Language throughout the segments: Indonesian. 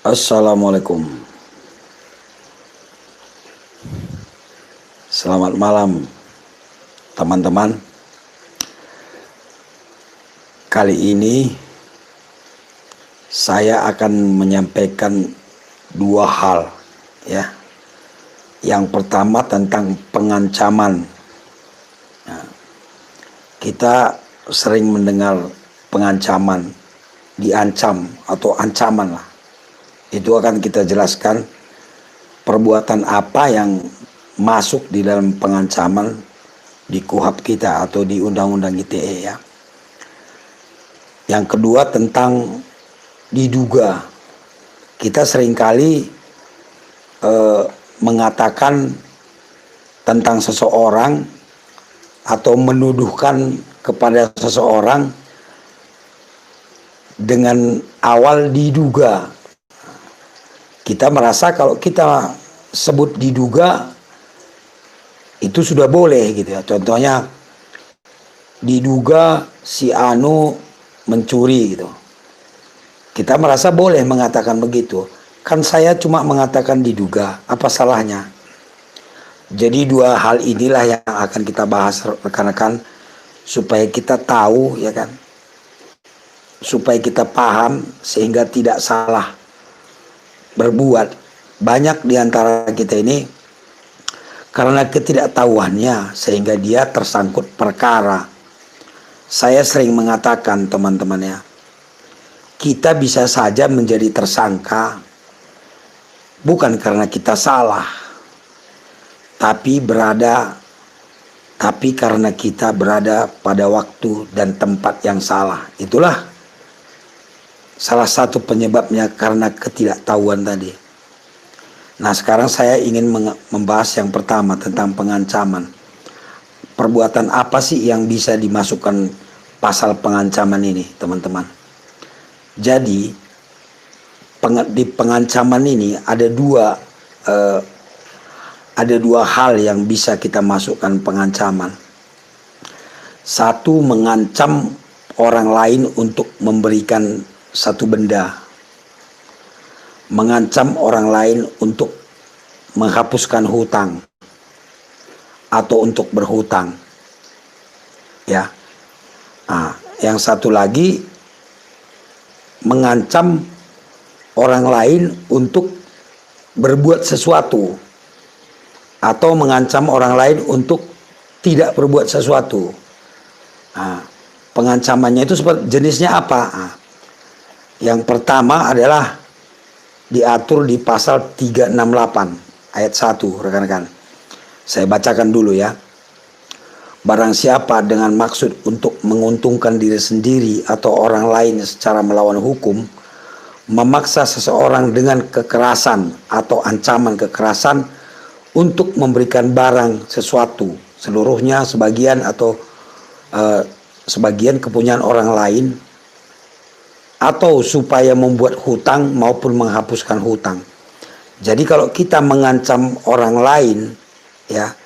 Assalamualaikum. Selamat malam teman-teman. Kali ini saya akan menyampaikan dua hal ya. Yang pertama tentang pengancaman. Nah, kita sering mendengar pengancaman, diancam atau ancaman lah. Itu akan kita jelaskan perbuatan apa yang masuk di dalam pengancaman di KUHP kita atau di Undang-Undang ITE ya. Yang kedua tentang diduga. Kita seringkali mengatakan tentang seseorang atau menuduhkan kepada seseorang dengan awal diduga. Kita merasa kalau kita sebut diduga itu sudah boleh gitu ya. Contohnya diduga si Anu mencuri gitu. Kita merasa boleh mengatakan begitu. Kan saya cuma mengatakan diduga, apa salahnya? Jadi dua hal inilah yang akan kita bahas rekan-rekan supaya kita tahu ya kan. Supaya kita paham sehingga tidak salah berbuat. Banyak di antara kita ini karena ketidaktahuannya sehingga dia tersangkut perkara. Saya sering mengatakan teman-teman ya, kita bisa saja menjadi tersangka bukan karena kita salah, tapi karena kita berada pada waktu dan tempat yang salah. Itulah salah satu penyebabnya karena ketidaktahuan tadi. Nah sekarang saya ingin membahas yang pertama tentang pengancaman. Perbuatan apa sih yang bisa dimasukkan pasal pengancaman ini teman-teman? Jadi di pengancaman ini ada dua hal yang bisa kita masukkan pengancaman. Satu, mengancam orang lain untuk memberikan satu benda, mengancam orang lain untuk menghapuskan hutang atau untuk berhutang ya. Yang satu lagi mengancam orang lain untuk berbuat sesuatu atau mengancam orang lain untuk tidak berbuat sesuatu. Pengancamannya itu jenisnya apa? Yang pertama adalah diatur di pasal 368 ayat 1 rekan-rekan. Saya bacakan dulu ya. Barang siapa dengan maksud untuk menguntungkan diri sendiri atau orang lain secara melawan hukum, memaksa seseorang dengan kekerasan atau ancaman kekerasan untuk memberikan barang sesuatu, seluruhnya, sebagian atau sebagian kepunyaan orang lain, atau supaya membuat hutang maupun menghapuskan hutang. Jadi kalau kita mengancam orang lain ya,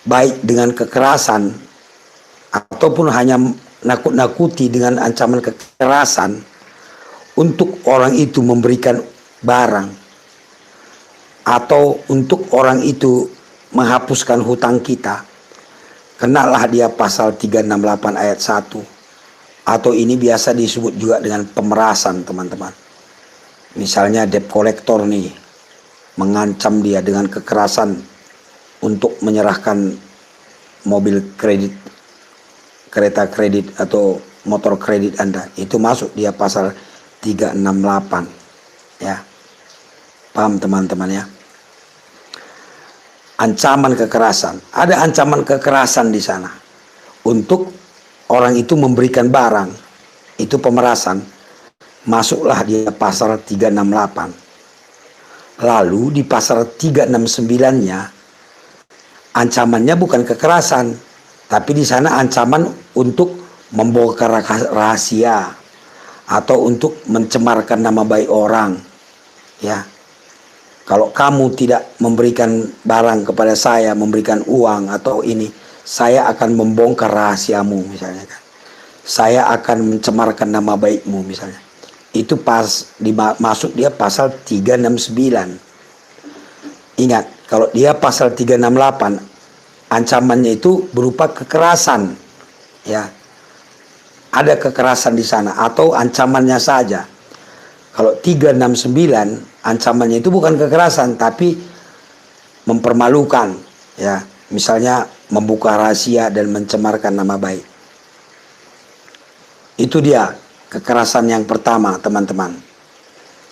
baik dengan kekerasan ataupun hanya nakut-nakuti dengan ancaman kekerasan untuk orang itu memberikan barang atau untuk orang itu menghapuskan hutang kita, kenalah dia pasal 368 ayat 1. Atau ini biasa disebut juga dengan pemerasan teman-teman. Misalnya debt collector nih mengancam dia dengan kekerasan untuk menyerahkan mobil kredit, kereta kredit atau motor kredit Anda. Itu masuk dia pasal 368 ya. Paham teman-teman ya? Ancaman kekerasan. Ada ancaman kekerasan di sana untuk orang itu memberikan barang, itu pemerasan, masuklah dia pasal 368. Lalu di pasal 369-nya ancamannya bukan kekerasan, tapi di sana ancaman untuk membongkar rahasia atau untuk mencemarkan nama baik orang ya. Kalau kamu tidak memberikan barang kepada saya, memberikan uang atau ini, saya akan membongkar rahasiamu misalnya kan. Saya akan mencemarkan nama baikmu misalnya. itu masuk dia pasal 369. Ingat, kalau dia pasal 368, ancamannya itu berupa kekerasan, ya. Ada kekerasan di sana atau ancamannya saja. Kalau 369, ancamannya itu bukan kekerasan tapi mempermalukan, ya. Misalnya membuka rahasia dan mencemarkan nama baik. Itu dia kekerasan yang pertama, teman-teman.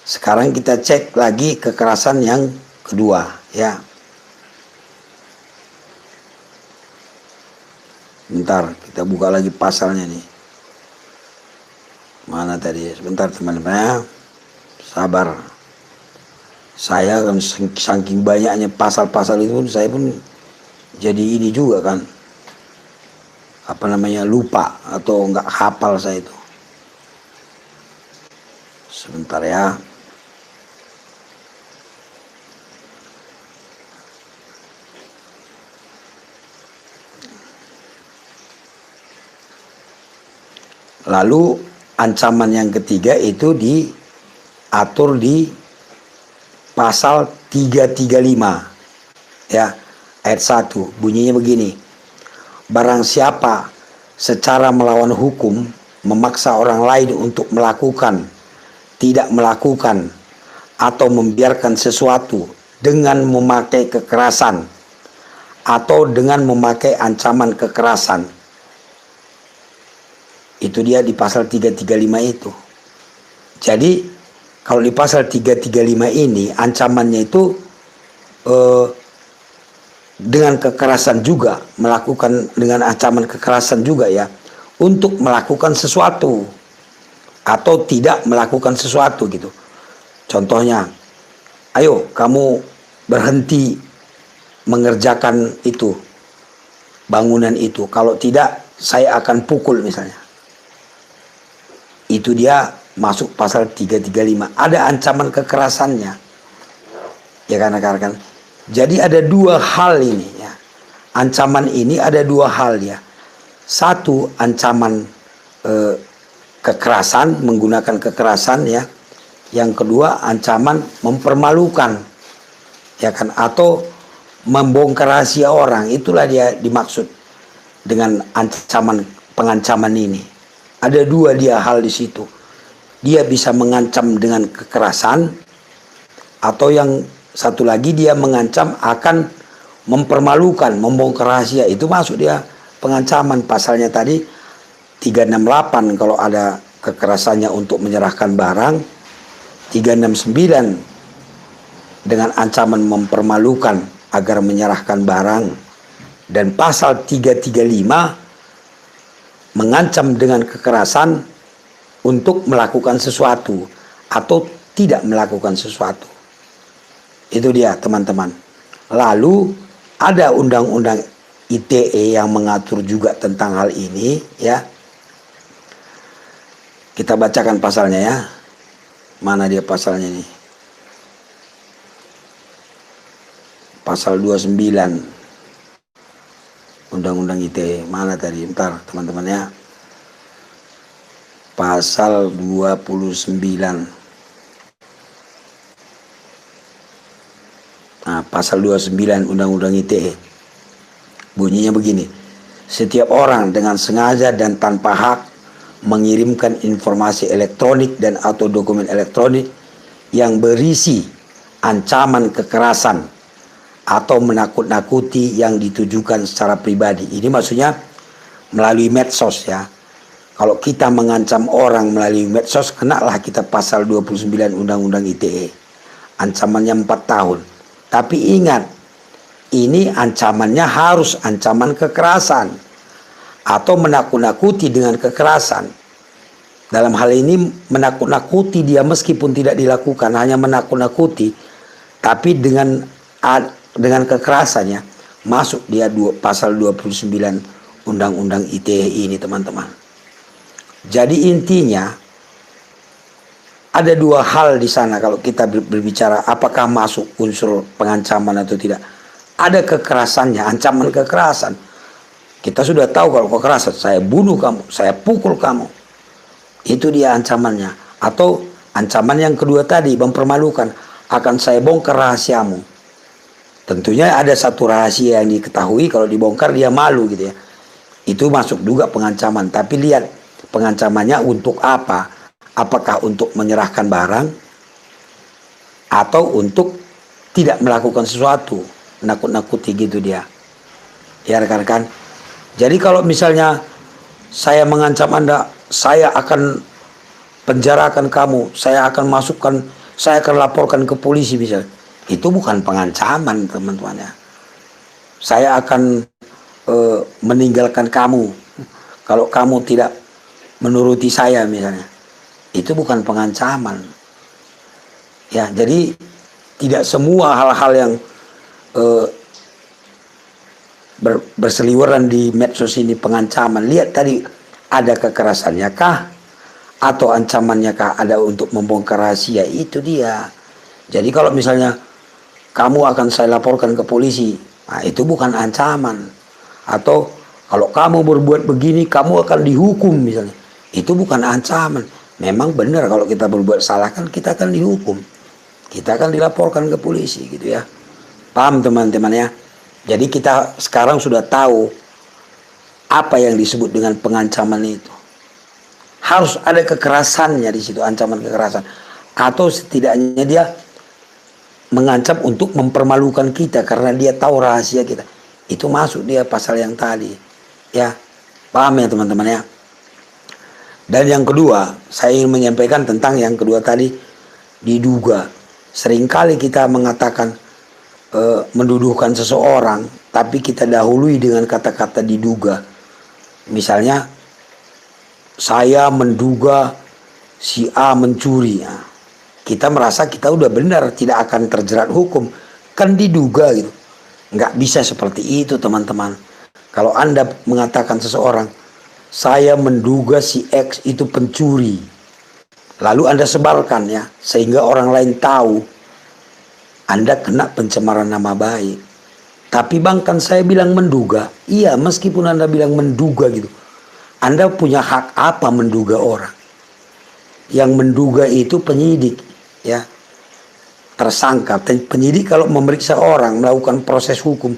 Sekarang kita cek lagi kekerasan yang kedua, ya. Bentar, kita buka lagi pasalnya nih. Mana tadi? Sebentar teman-teman ya. Sabar. Saya kan saking banyaknya pasal-pasal itu pun saya pun jadi ini juga kan. Apa namanya, lupa atau enggak hafal saya itu. Sebentar ya. Lalu ancaman yang ketiga itu diatur di pasal 335 ya, ayat 1. Bunyinya begini: barang siapa secara melawan hukum memaksa orang lain untuk melakukan, tidak melakukan, atau membiarkan sesuatu dengan memakai kekerasan atau dengan memakai ancaman kekerasan, itu dia di pasal 335 itu. Jadi kalau di pasal 335 ini ancamannya itu dengan kekerasan juga, melakukan dengan ancaman kekerasan juga ya, untuk melakukan sesuatu atau tidak melakukan sesuatu gitu. Contohnya, ayo kamu berhenti mengerjakan itu, bangunan itu, kalau tidak saya akan pukul misalnya. Itu dia masuk pasal 335. Ada ancaman kekerasannya. Ya kan rekan-rekan. Jadi ada dua hal ini ya. Ancaman ini ada dua hal ya. Satu, ancaman kekerasan, menggunakan kekerasan ya. Yang kedua, ancaman mempermalukan. Ya kan, atau membongkar rahasia orang. Itulah dia dimaksud dengan ancaman, pengancaman ini. Ada dua dia hal di situ. Dia bisa mengancam dengan kekerasan, atau yang satu lagi dia mengancam akan mempermalukan, membongkar rahasia. Itu masuk dia pengancaman. Pasalnya tadi 368 kalau ada kekerasannya untuk menyerahkan barang, 369 dengan ancaman mempermalukan agar menyerahkan barang, dan pasal 335 mengancam dengan kekerasan untuk melakukan sesuatu atau tidak melakukan sesuatu. Itu dia teman-teman. Lalu ada undang-undang ITE yang mengatur juga tentang hal ini ya. Kita bacakan pasalnya ya. Mana dia pasalnya nih? Pasal 29 Undang-undang ITE. Mana tadi? Bentar teman-teman ya. Pasal 29. Nah, pasal 29 Undang-undang ITE. Bunyinya begini: setiap orang dengan sengaja dan tanpa hak mengirimkan informasi elektronik dan atau dokumen elektronik yang berisi ancaman kekerasan atau menakut-nakuti yang ditujukan secara pribadi. Ini maksudnya melalui medsos ya. Kalau kita mengancam orang melalui medsos, kenalah kita pasal 29 Undang-Undang ITE. Ancamannya 4 tahun. Tapi ingat, ini ancamannya harus ancaman kekerasan atau menakut-nakuti dengan kekerasan. Dalam hal ini menakut-nakuti dia meskipun tidak dilakukan, hanya menakut-nakuti, tapi dengan kekerasannya masuk dia pasal 29 Undang-Undang ITE ini teman-teman. Jadi intinya ada dua hal di sana kalau kita berbicara apakah masuk unsur pengancaman atau tidak. Ada kekerasannya, ancaman kekerasan. Kita sudah tahu kalau kekerasan, saya bunuh kamu, saya pukul kamu. Itu dia ancamannya. Atau Ancaman yang kedua tadi, mempermalukan, akan saya bongkar rahasiamu. Tentunya ada satu rahasia yang diketahui, kalau dibongkar dia malu gitu ya. Itu masuk juga pengancaman. Tapi lihat pengancamannya untuk apa? Apakah untuk menyerahkan barang atau untuk tidak melakukan sesuatu, nakut-nakuti gitu dia. Ya rekan-rekan. Jadi kalau misalnya saya mengancam Anda, saya akan penjarakan kamu, saya akan masukkan, saya akan laporkan ke polisi misalnya. Itu bukan pengancaman teman-teman ya. Saya akan meninggalkan kamu kalau kamu tidak menuruti saya misalnya. Itu bukan pengancaman. Ya, jadi tidak semua hal-hal yang berseliweran di medsos ini pengancaman. Lihat tadi, ada kekerasannya kah? Atau ancamannya kah ada untuk membongkar rahasia? Itu dia. Jadi kalau misalnya kamu akan saya laporkan ke polisi, nah itu bukan ancaman. Atau kalau kamu berbuat begini kamu akan dihukum misalnya, itu bukan ancaman. Memang benar kalau kita berbuat salah kan kita akan dihukum, kita akan dilaporkan ke polisi gitu ya. Paham teman-teman ya. Jadi kita sekarang sudah tahu apa yang disebut dengan pengancaman itu. Harus ada kekerasannya di situ, ancaman kekerasan. Atau setidaknya dia mengancam untuk mempermalukan kita karena dia tahu rahasia kita. Itu masuk dia pasal yang tadi. Ya, paham ya teman-teman ya. Dan yang kedua, saya ingin menyampaikan tentang yang kedua tadi, diduga. Seringkali kita mengatakan menduduhkan seseorang, tapi kita dahului dengan kata-kata diduga. Misalnya, saya menduga si A mencuri. Nah, kita merasa kita udah benar, tidak akan terjerat hukum. Kan diduga gitu. Nggak bisa seperti itu teman-teman. Kalau Anda mengatakan seseorang, saya menduga si X itu pencuri, lalu Anda sebarkan ya, sehingga orang lain tahu, Anda kena pencemaran nama baik. Tapi bang, kan saya bilang menduga. Iya, meskipun Anda bilang menduga gitu, Anda punya hak apa menduga orang? Yang menduga itu penyidik ya, tersangka. Penyidik kalau memeriksa orang, melakukan proses hukum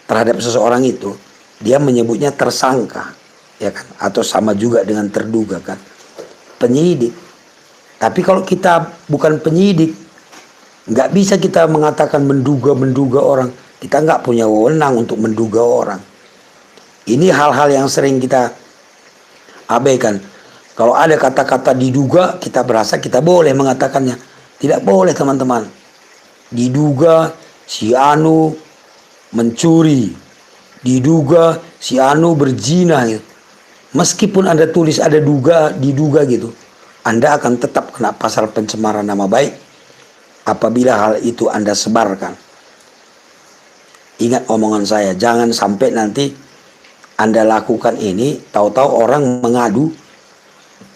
terhadap seseorang itu, dia menyebutnya tersangka ya kan, atau sama juga dengan terduga kan, penyidik. Tapi kalau kita bukan penyidik, nggak bisa kita mengatakan menduga orang. Kita nggak punya wewenang untuk menduga orang. Ini hal-hal yang sering kita abaikan. Kalau ada kata-kata diduga, kita berasa kita boleh mengatakannya. Tidak boleh teman-teman. Diduga si Anu mencuri, diduga si Anu berzina gitu. Meskipun Anda tulis ada diduga gitu, Anda akan tetap kena pasal pencemaran nama baik apabila hal itu Anda sebarkan. Ingat omongan saya, jangan sampai nanti Anda lakukan ini, tahu-tahu orang mengadu,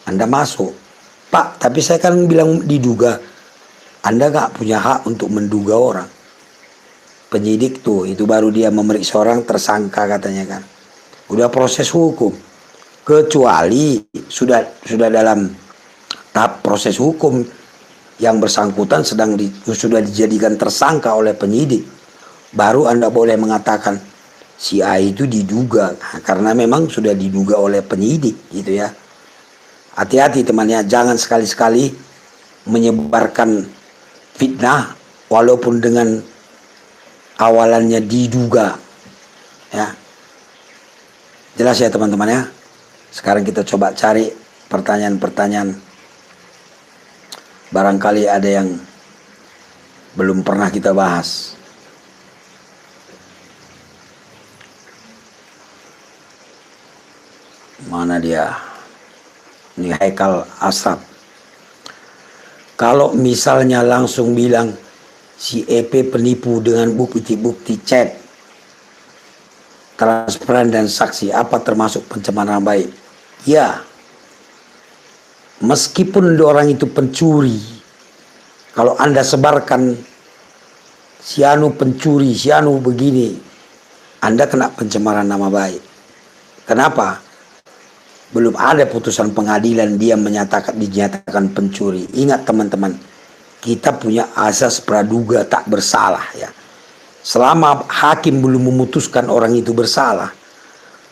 Anda masuk. Pak, tapi saya kan bilang diduga. Anda gak punya hak untuk menduga orang. Penyidik tuh, itu baru dia memeriksa orang tersangka katanya kan. Udah proses hukum. Kecuali sudah dalam tahap proses hukum, yang bersangkutan sudah dijadikan tersangka oleh penyidik, baru Anda boleh mengatakan si A itu diduga, karena memang sudah diduga oleh penyidik gitu ya. Hati-hati temannya, jangan sekali-sekali menyebarkan fitnah walaupun dengan awalannya diduga ya. Jelas ya teman-teman ya. Sekarang kita coba cari pertanyaan-pertanyaan, barangkali ada yang belum pernah kita bahas. Mana dia? Ini Haikal Asraf. Kalau misalnya langsung bilang si EP penipu dengan bukti-bukti chat, transparan dan saksi, apa termasuk pencemaran baik? Ya, meskipun orang itu pencuri, kalau Anda sebarkan si Anu pencuri, si Anu begini, Anda kena pencemaran nama baik. Kenapa? belum ada putusan pengadilan dia dinyatakan pencuri. Ingat teman-teman, kita punya asas praduga tak bersalah ya. Selama hakim belum memutuskan orang itu bersalah,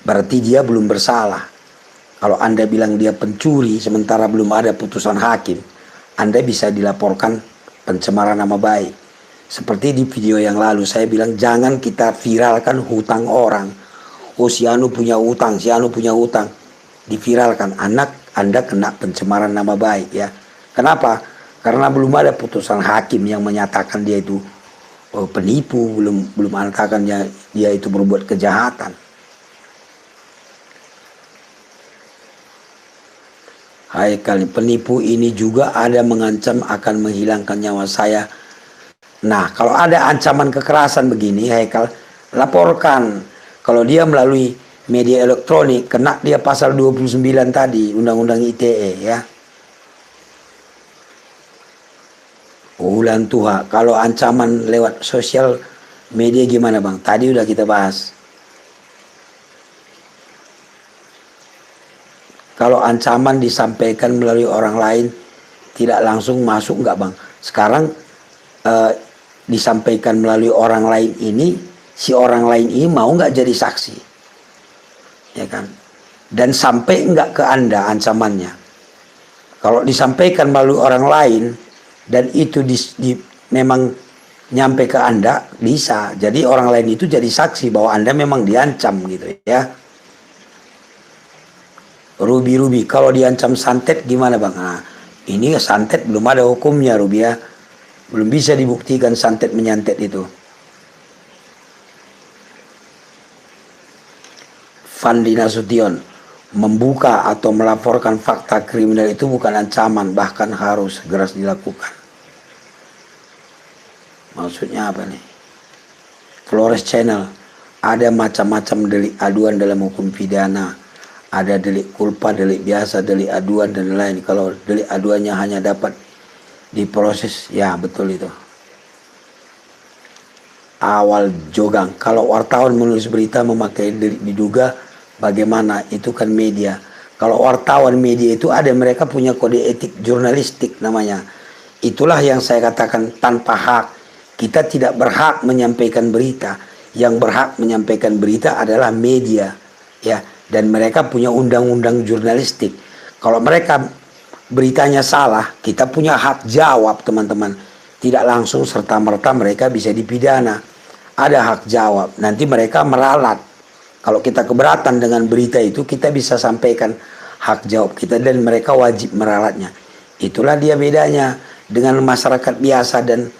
berarti dia belum bersalah. Kalau Anda bilang dia pencuri sementara belum ada putusan hakim, Anda bisa dilaporkan pencemaran nama baik. Seperti di video yang lalu saya bilang, jangan kita viralkan hutang orang. Oh, si Anu punya hutang, si Anu punya hutang, diviralkan. Anda kena pencemaran nama baik ya. Kenapa? Karena belum ada putusan hakim yang menyatakan dia itu penipu, belum mengatakan dia itu berbuat kejahatan. Hai kali penipu ini juga ada mengancam akan menghilangkan nyawa saya. Nah, kalau ada ancaman kekerasan begini, Haikal, laporkan. Kalau dia melalui media elektronik, kena dia pasal 29 tadi, Undang-Undang ITE ya. Ulan Tuha, kalau ancaman lewat sosial media gimana Bang? Tadi udah kita bahas. Kalau ancaman disampaikan melalui orang lain, tidak langsung masuk enggak Bang? Sekarang disampaikan melalui orang lain ini, si orang lain ini mau nggak jadi saksi, ya kan? Dan sampai nggak ke Anda ancamannya. Kalau disampaikan melalui orang lain dan itu memang nyampe ke Anda, bisa. Jadi orang lain itu jadi saksi bahwa Anda memang diancam gitu ya. Ruby, kalau diancam santet gimana Bang? Nah, ini santet belum ada hukumnya Ruby ya. Belum bisa dibuktikan santet menyantet itu. Fandi Nasution, membuka atau melaporkan fakta kriminal itu bukan ancaman, bahkan harus segera dilakukan. Maksudnya apa nih? Flores Channel, ada macam-macam delik aduan dalam hukum pidana. Ada delik culpa, delik biasa, delik aduan dan lain. Kalau delik aduannya hanya dapat diproses, ya betul itu. Awal Jogang, kalau wartawan menulis berita memakai delik diduga, bagaimana? Itu kan media. Kalau wartawan media itu ada, mereka punya kode etik jurnalistik namanya. Itulah yang saya katakan tanpa hak. Kita tidak berhak menyampaikan berita. Yang berhak menyampaikan berita adalah media, ya. Dan mereka punya undang-undang jurnalistik. Kalau mereka beritanya salah, kita punya hak jawab teman-teman. Tidak langsung serta-merta mereka bisa dipidana. Ada hak jawab. Nanti mereka meralat. Kalau kita keberatan dengan berita itu, kita bisa sampaikan hak jawab kita dan mereka wajib meralatnya. Itulah dia bedanya dengan masyarakat biasa dan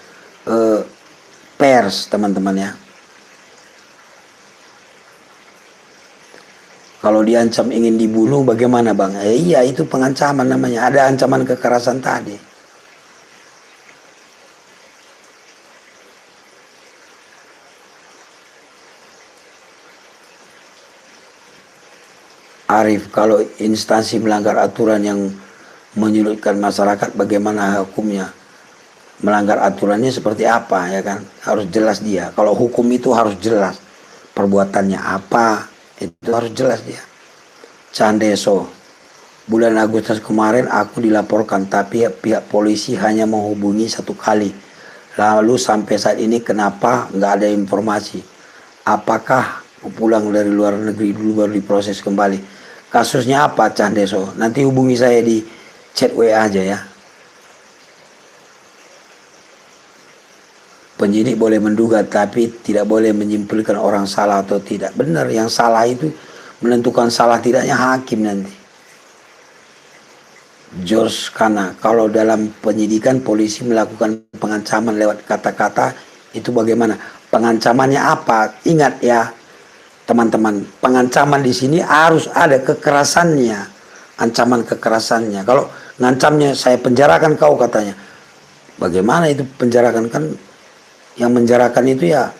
pers teman-teman ya. Kalau diancam ingin dibunuh bagaimana Bang? Iya itu pengancaman namanya. Ada ancaman kekerasan tadi. Arif, kalau instansi melanggar aturan yang menyulitkan masyarakat bagaimana hukumnya? Melanggar aturannya seperti apa ya kan? Harus jelas dia. Kalau hukum itu harus jelas. Perbuatannya apa? Itu harus jelas dia. Candeso, bulan Agustus kemarin aku dilaporkan tapi pihak polisi hanya menghubungi 1 kali. Lalu sampai saat ini kenapa nggak ada informasi? Apakah pulang dari luar negeri dulu baru diproses kembali? Kasusnya apa Candeso? Nanti hubungi saya di chat WA aja ya. Penyidik boleh menduga tapi tidak boleh menyimpulkan orang salah atau tidak. Benar, yang salah itu menentukan salah tidaknya hakim nanti. George Kana, kalau dalam penyidikan polisi melakukan pengancaman lewat kata-kata itu bagaimana? Pengancamannya apa? Ingat ya teman-teman, pengancaman di sini harus ada kekerasannya, ancaman kekerasannya. Kalau ngancamnya saya penjarakan kau katanya, bagaimana itu penjarakan? Kan yang menjarakan itu ya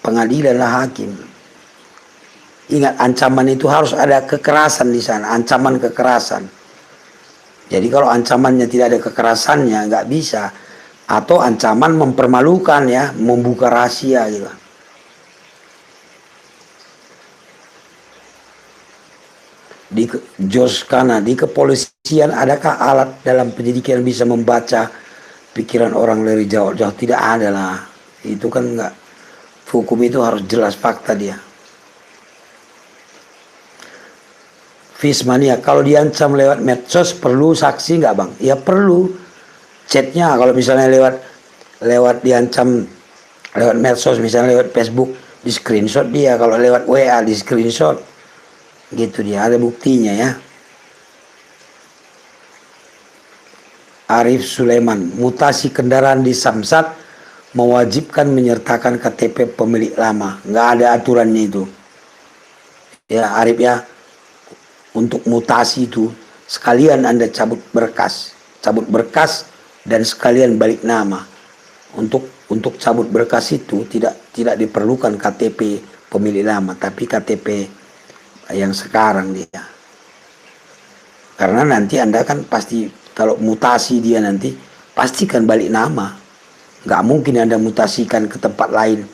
pengadilan lah, hakim. Ingat, ancaman itu harus ada kekerasan di sana, ancaman kekerasan. Jadi kalau ancamannya tidak ada kekerasannya nggak bisa. Atau ancaman mempermalukan ya, membuka rahasia gitu. di George Kana, di kepolisian adakah alat dalam penyidikan yang bisa membaca pikiran orang dari jauh-jauh? Tidak ada lah. Itu kan enggak, hukum itu harus jelas fakta dia. Fismania, kalau diancam lewat medsos perlu saksi nggak bang? Ya perlu. Chatnya kalau misalnya lewat diancam lewat medsos, misalnya lewat Facebook, di screenshot dia. Kalau lewat WA di screenshot, gitu dia, ada buktinya ya. Arif Sulaiman, mutasi kendaraan di Samsat mewajibkan menyertakan KTP pemilik lama. Nggak ada aturannya itu. Ya Arif ya, untuk mutasi itu sekalian Anda cabut berkas dan sekalian balik nama. Untuk cabut berkas itu tidak diperlukan KTP pemilik lama, tapi KTP yang sekarang dia. Karena nanti Anda kan pasti kalau mutasi dia nanti pastikan balik nama. Nggak mungkin Anda mutasikan ke tempat lain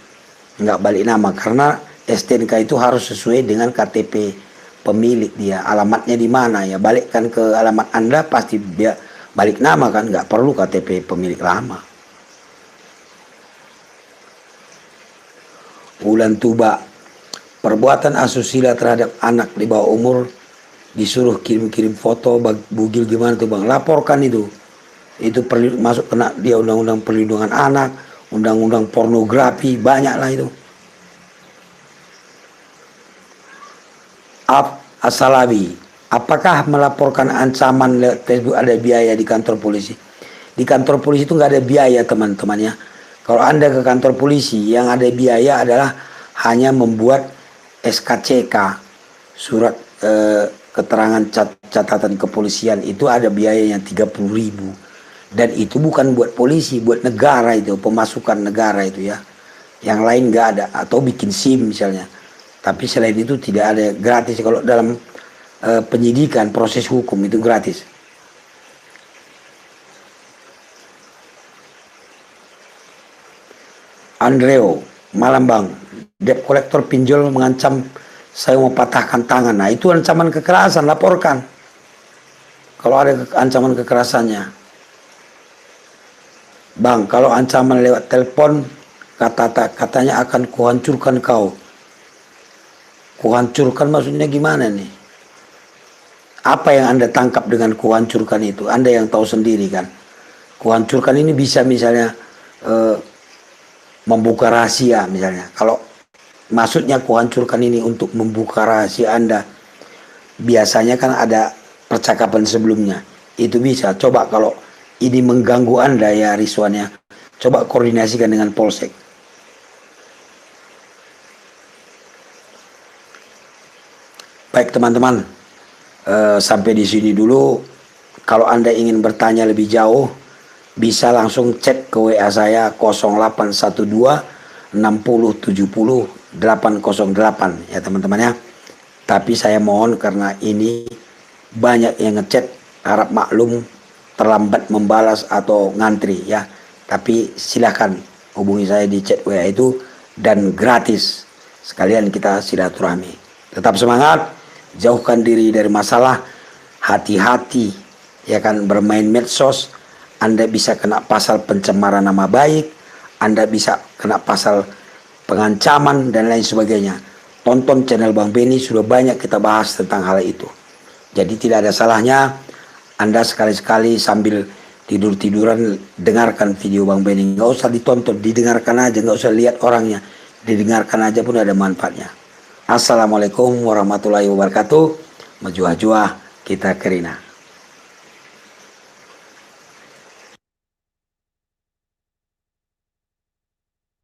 nggak balik nama, karena STNK itu harus sesuai dengan KTP pemilik dia. Alamatnya di mana ya, balikkan ke alamat Anda, pasti dia balik nama kan, nggak perlu KTP pemilik lama. Ulan Tuba, perbuatan asusila terhadap anak di bawah umur, disuruh kirim-kirim foto bugil gimana tuh bang? Laporkan itu masuk kena dia undang-undang perlindungan anak, undang-undang pornografi, banyak lah itu. Asalabi, apakah melaporkan ancaman lewat Facebook ada biaya di kantor polisi? Di kantor polisi itu nggak ada biaya teman-teman ya. Kalau Anda ke kantor polisi, yang ada biaya adalah hanya membuat SKCK, surat keterangan catatan kepolisian, itu ada biayanya 30.000. Dan itu bukan buat polisi, buat negara, itu pemasukan negara itu ya. Yang lain nggak ada, atau bikin SIM misalnya. Tapi selain itu tidak ada, gratis. Kalau dalam penyidikan, proses hukum itu gratis. Andreo, malam bang, debt kolektor pinjol mengancam saya mau patahkan tangan. Nah itu ancaman kekerasan, laporkan kalau ada ancaman kekerasannya. Bang, kalau ancaman lewat telepon, katanya akan kuhancurkan kau. Kuhancurkan maksudnya gimana nih? Apa yang Anda tangkap dengan kuhancurkan itu? Anda yang tahu sendiri kan. Kuhancurkan ini bisa misalnya membuka rahasia misalnya. Kalau maksudnya kuhancurkan ini untuk membuka rahasia Anda, biasanya kan ada percakapan sebelumnya. Itu bisa. Coba kalau ini mengganggu Anda ya Rizwannya, coba koordinasikan dengan Polsek. Baik teman-teman, sampai di sini dulu. Kalau Anda ingin bertanya lebih jauh, bisa langsung chat ke WA saya 0812 60 70 808 ya teman-teman ya. Tapi saya mohon karena ini banyak yang ngechat, harap maklum terlambat membalas atau ngantri ya. Tapi silahkan hubungi saya di chat WA itu, dan gratis. Sekalian kita silaturahmi. Tetap semangat, jauhkan diri dari masalah, hati-hati ya kan bermain medsos. Anda bisa kena pasal pencemaran nama baik, Anda bisa kena pasal pengancaman dan lain sebagainya. Tonton channel Bang Benny, sudah banyak kita bahas tentang hal itu. Jadi tidak ada salahnya Anda sekali-sekali sambil tidur-tiduran dengarkan video Bang Benny. Nggak usah ditonton, didengarkan aja, nggak usah lihat orangnya, didengarkan aja pun ada manfaatnya. Assalamualaikum warahmatullahi wabarakatuh. Majuah-juah kita kerina.